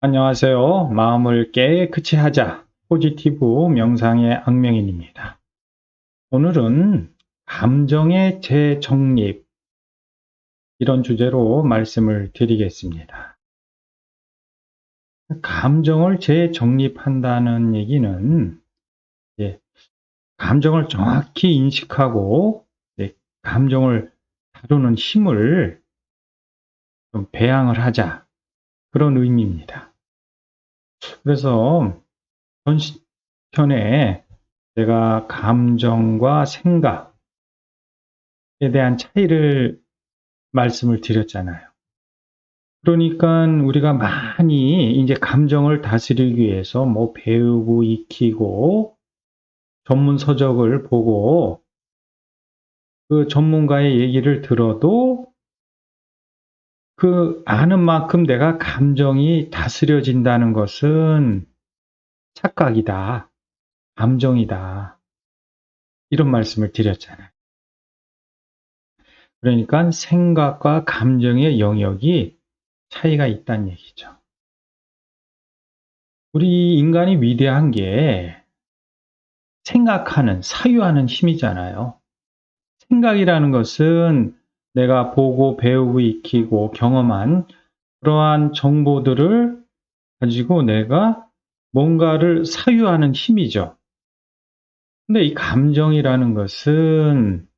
안녕하세요. 마음을 깨끗이 하자. 포지티브 명상의 악명인입니다. 오늘은 감정의 재정립, 이런 주제로 말씀을 드리겠습니다. 감정을 재정립한다는 얘기는 감정을 정확히 인식하고 감정을 다루는 힘을 좀 배양을 하자, 그런 의미입니다. 그래서 전 편에 제가 감정과 생각에 대한 차이를 말씀을 드렸잖아요. 그러니까 우리가 많이 이제 감정을 다스리기 위해서 뭐 배우고 익히고 전문 서적을 보고 그 전문가의 얘기를 들어도 그 아는 만큼 내가 감정이 다스려진다는 것은 착각이다. 감정이다. 이런 말씀을 드렸잖아요. 그러니까 생각과 감정의 영역이 차이가 있다는 얘기죠. 우리 인간이 위대한 게 생각하는, 사유하는 힘이잖아요. 생각이라는 것은 내가 보고 배우고 익히고 경험한 그러한 정보들을 가지고 내가 뭔가를 사유하는 힘이죠. 근데 이 감정이라는 것은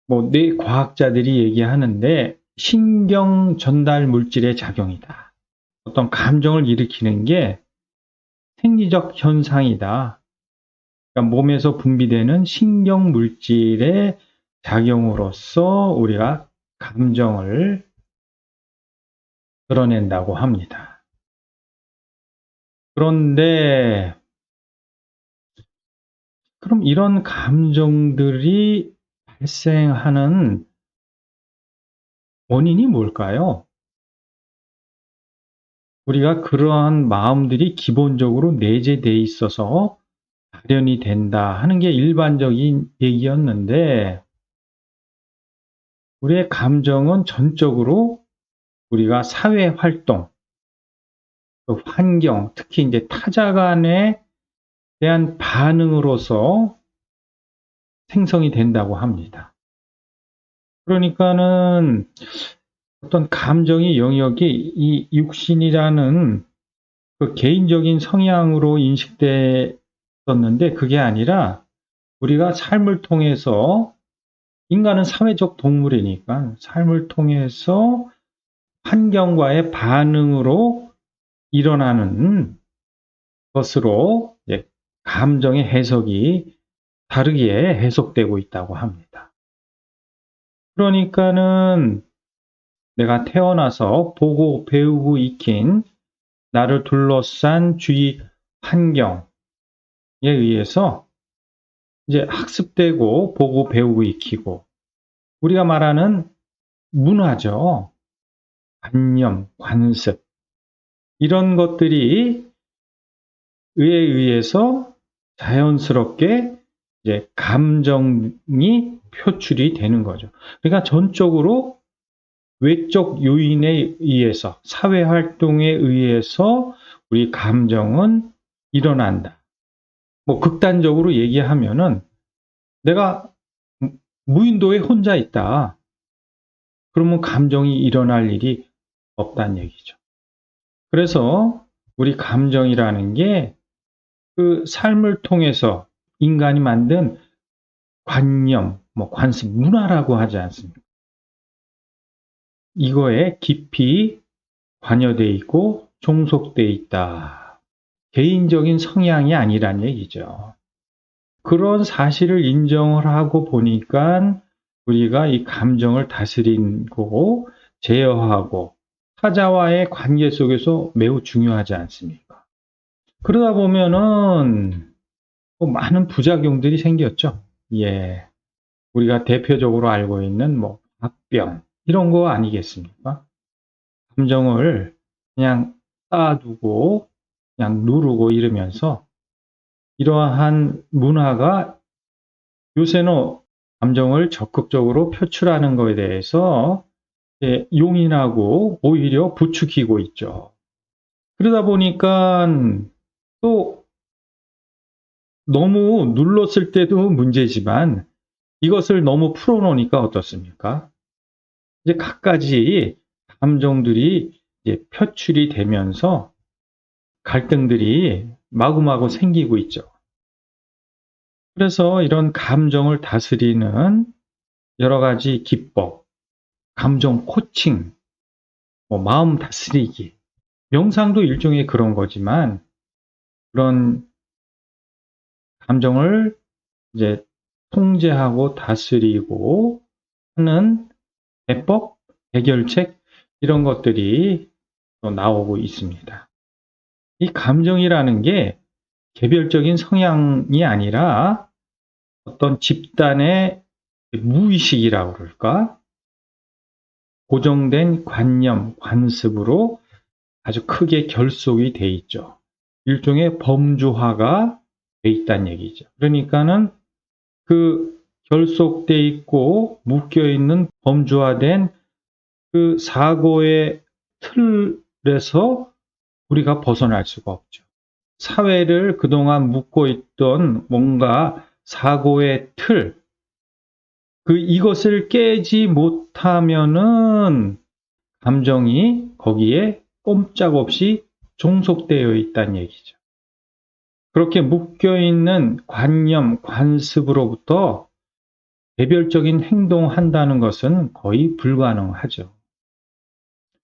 뭐 뇌 과학자들이 얘기하는데 신경 전달 물질의 작용이다. 어떤 감정을 일으키는 게 생리적 현상이다. 그러니까 몸에서 분비되는 신경 물질의 작용으로서 우리가 감정을 드러낸다고 합니다. 그런데 그럼 이런 감정들이 발생하는 원인이 뭘까요? 우리가 그러한 마음들이 기본적으로 내재되어 있어서 발현이 된다 하는 게 일반적인 얘기였는데, 우리의 감정은 전적으로 우리가 사회 활동, 그 환경, 특히 이제 타자 간에 대한 반응으로서 생성이 된다고 합니다. 그러니까는 어떤 감정의 영역이 이 육신이라는 그 개인적인 성향으로 인식됐었는데, 그게 아니라 우리가 삶을 통해서, 인간은 사회적 동물이니까 삶을 통해서 환경과의 반응으로 일어나는 것으로 감정의 해석이 다르게 해석되고 있다고 합니다. 그러니까는 내가 태어나서 보고 배우고 익힌 나를 둘러싼 주위 환경에 의해서 이제 학습되고 보고 배우고 익히고, 우리가 말하는 문화죠. 관념, 관습, 이런 것들이 에 의해서 자연스럽게 이제 감정이 표출이 되는 거죠. 그러니까 전적으로 외적 요인에 의해서, 사회 활동에 의해서 우리 감정은 일어난다. 뭐 극단적으로 얘기하면은 내가 무인도에 혼자 있다. 그러면 감정이 일어날 일이 없다는 얘기죠. 그래서 우리 감정이라는 게 그 삶을 통해서 인간이 만든 관념, 뭐 관습, 문화라고 하지 않습니까? 이거에 깊이 관여돼 있고 종속돼 있다. 개인적인 성향이 아니란 얘기죠. 그런 사실을 인정을 하고 보니까 우리가 이 감정을 다스리고 제어하고 타자와의 관계 속에서 매우 중요하지 않습니까? 그러다 보면은 많은 부작용들이 생겼죠. 예. 우리가 대표적으로 알고 있는 뭐 합병 이런 거 아니겠습니까? 감정을 그냥 쌓아두고 그냥 누르고 이러면서 이러한 문화가, 요새는 감정을 적극적으로 표출하는 것에 대해서 용인하고 오히려 부추기고 있죠. 그러다 보니까 또 너무 눌렀을 때도 문제지만 이것을 너무 풀어놓으니까 어떻습니까? 이제 갖가지 감정들이 이제 표출이 되면서 갈등들이 마구마구 생기고 있죠. 그래서 이런 감정을 다스리는 여러 가지 기법, 감정 코칭, 마음 다스리기, 명상도 일종의 그런 거지만 그런 감정을 이제 통제하고 다스리고 하는 해법, 해결책 이런 것들이 또 나오고 있습니다. 이 감정이라는 게 개별적인 성향이 아니라 어떤 집단의 무의식이라고 그럴까? 고정된 관념, 관습으로 아주 크게 결속이 돼 있죠. 일종의 범주화가 돼 있다는 얘기죠. 그러니까는 그 결속돼 있고 묶여 있는 범주화된 그 사고의 틀에서 우리가 벗어날 수가 없죠. 사회를 그동안 묶고 있던 뭔가 사고의 틀, 이것을 깨지 못하면은 감정이 거기에 꼼짝없이 종속되어 있다는 얘기죠. 그렇게 묶여 있는 관념, 관습으로부터 개별적인 행동한다는 것은 거의 불가능하죠.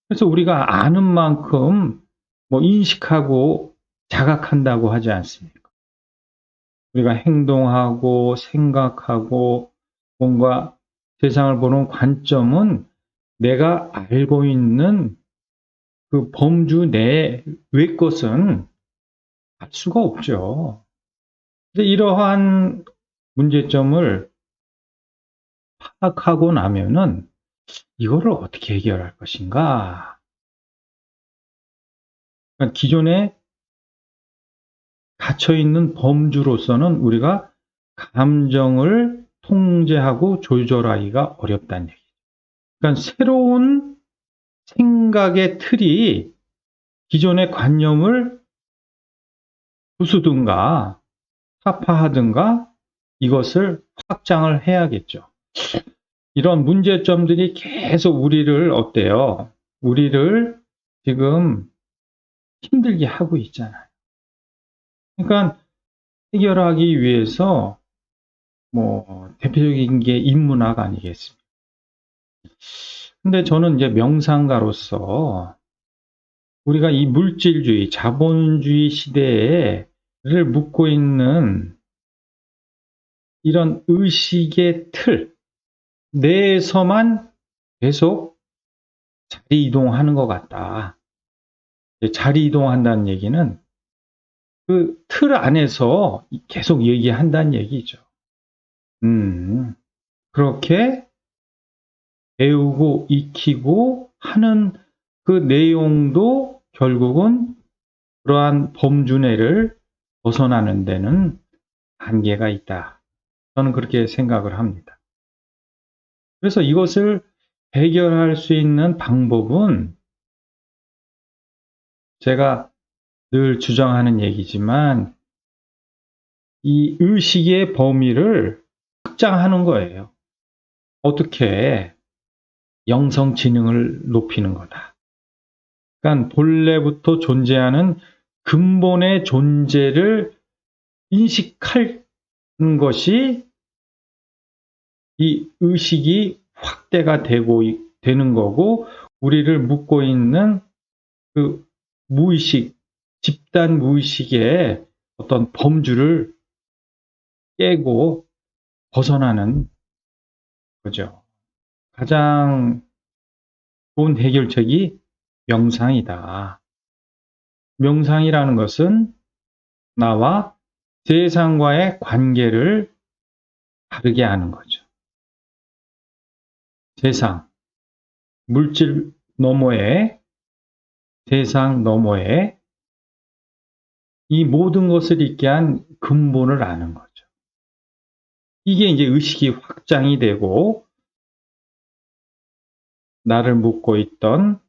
그래서 우리가 아는 만큼 인식하고 자각한다고 하지 않습니까? 우리가 행동하고 생각하고 뭔가 세상을 보는 관점은 내가 알고 있는 그 범주 내외 것은 알 수가 없죠. 근데 이러한 문제점을 파악하고 나면은 이거를 어떻게 해결할 것인가? 그러니까 기존에 갇혀 있는 범주로서는 우리가 감정을 통제하고 조절하기가 어렵다는 얘기죠. 그러니까 새로운 생각의 틀이 기존의 관념을 부수든가 타파하든가 이것을 확장을 해야겠죠. 이런 문제점들이 계속 우리를 어때요? 우리를 지금 힘들게 하고 있잖아요. 그러니까 해결하기 위해서 대표적인 게 인문학 아니겠습니까? 근데 저는 이제 명상가로서 우리가 이 물질주의, 자본주의 시대에를 묻고 있는 이런 의식의 틀 내에서만 계속 자리 이동하는 것 같다. 자리 이동한다는 얘기는 그 틀 안에서 계속 얘기한다는 얘기죠. 그렇게 배우고 익히고 하는 그 내용도 결국은 그러한 범주 내를 벗어나는 데는 한계가 있다. 저는 그렇게 생각을 합니다. 그래서 이것을 해결할 수 있는 방법은 제가 늘 주장하는 얘기지만 이 의식의 범위를 확장하는 거예요. 어떻게 영성지능을 높이는 거다. 그러니까 본래부터 존재하는 근본의 존재를 인식하는 것이 이 의식이 확대가 되는 거고 우리를 묶고 있는 그 무의식, 집단 무의식의 어떤 범주를 깨고 벗어나는 거죠. 가장 좋은 해결책이 명상이다. 명상이라는 것은 나와 세상과의 관계를 다르게 하는 거죠. 세상, 물질 너머에, 세상 너머에 이 모든 것을 있게 한 근본을 아는 거죠. 이게 이제 의식이 확장이 되고 나를 묶고 있던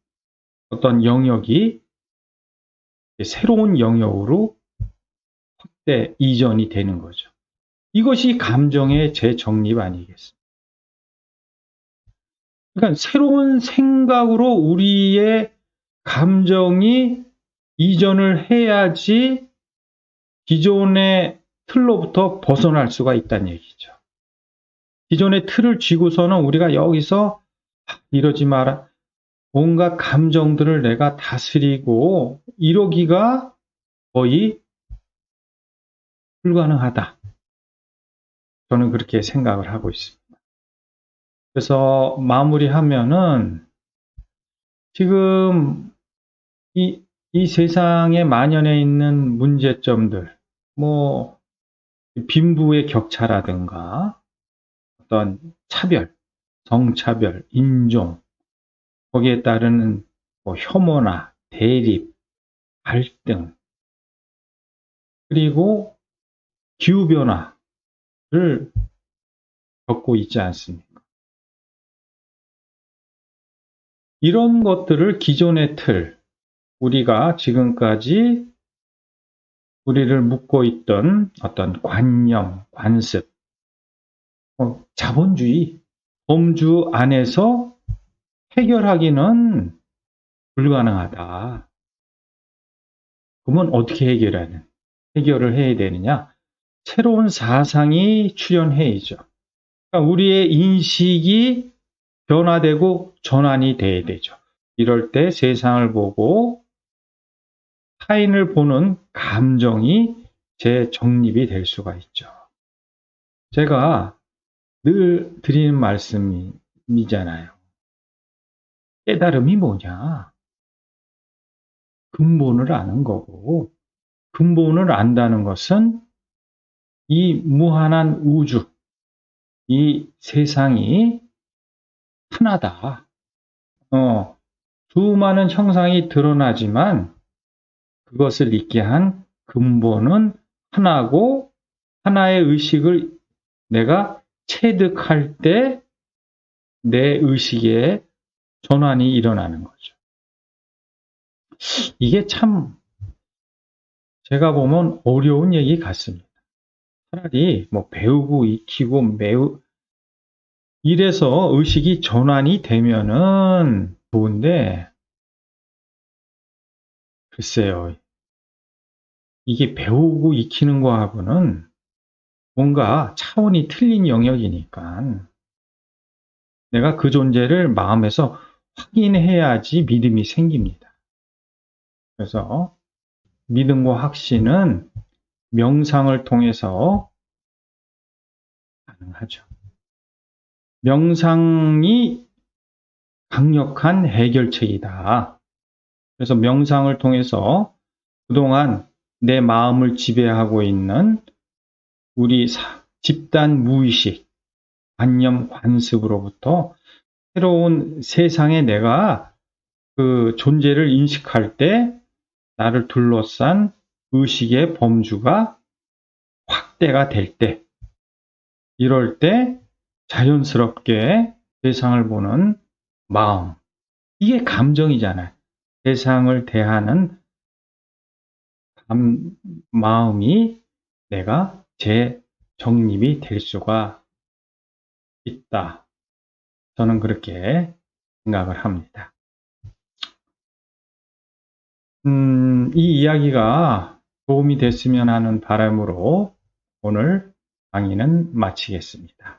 어떤 영역이 새로운 영역으로 확대 이전이 되는 거죠. 이것이 감정의 재정립 아니겠습니까? 그러니까 새로운 생각으로 우리의 감정이 이전을 해야지 기존의 틀로부터 벗어날 수가 있다는 얘기죠. 기존의 틀을 쥐고서는 우리가 여기서 이러지 마라. 온갖 감정들을 내가 다스리고 이러기가 거의 불가능하다. 저는 그렇게 생각을 하고 있습니다. 그래서 마무리하면은 지금 이 세상에 만연해 있는 문제점들, 뭐 빈부의 격차라든가 어떤 차별, 성차별, 인종, 거기에 따르는 뭐 혐오나 대립, 갈등, 그리고 기후변화를 겪고 있지 않습니까? 이런 것들을 기존의 틀, 우리가 지금까지 우리를 묶고 있던 어떤 관념, 관습, 자본주의, 범주 안에서 해결하기는 불가능하다. 그러면 어떻게 해결을 해야 되느냐? 새로운 사상이 출현해야죠. 그러니까 우리의 인식이 변화되고 전환이 돼야 되죠. 이럴 때 세상을 보고 타인을 보는 감정이 재정립이 될 수가 있죠. 제가 늘 드리는 말씀이잖아요. 깨달음이 뭐냐? 근본을 아는 거고, 근본을 안다는 것은 이 무한한 우주, 이 세상이 하나다. 수많은 형상이 드러나지만 그것을 있게 한 근본은 하나고, 하나의 의식을 내가 체득할 때 내 의식의 전환이 일어나는 거죠. 이게 참 제가 보면 어려운 얘기 같습니다. 차라리 뭐 배우고 익히고 이래서 의식이 전환이 되면은 좋은데, 글쎄요. 이게 배우고 익히는 거하고는 뭔가 차원이 틀린 영역이니까 내가 그 존재를 마음에서 확인해야지 믿음이 생깁니다. 그래서 믿음과 확신은 명상을 통해서 가능하죠. 명상이 강력한 해결책이다. 그래서 명상을 통해서 그동안 내 마음을 지배하고 있는 우리 집단 무의식, 관념, 관습으로부터 새로운 세상에 내가 그 존재를 인식할 때 나를 둘러싼 의식의 범주가 확대가 될 때, 이럴 때 자연스럽게 세상을 보는 마음, 이게 감정이잖아요. 세상을 대하는 마음이 내가 재정립이 될 수가 있다. 저는 그렇게 생각을 합니다. 이 이야기가 도움이 됐으면 하는 바람으로 오늘 강의는 마치겠습니다.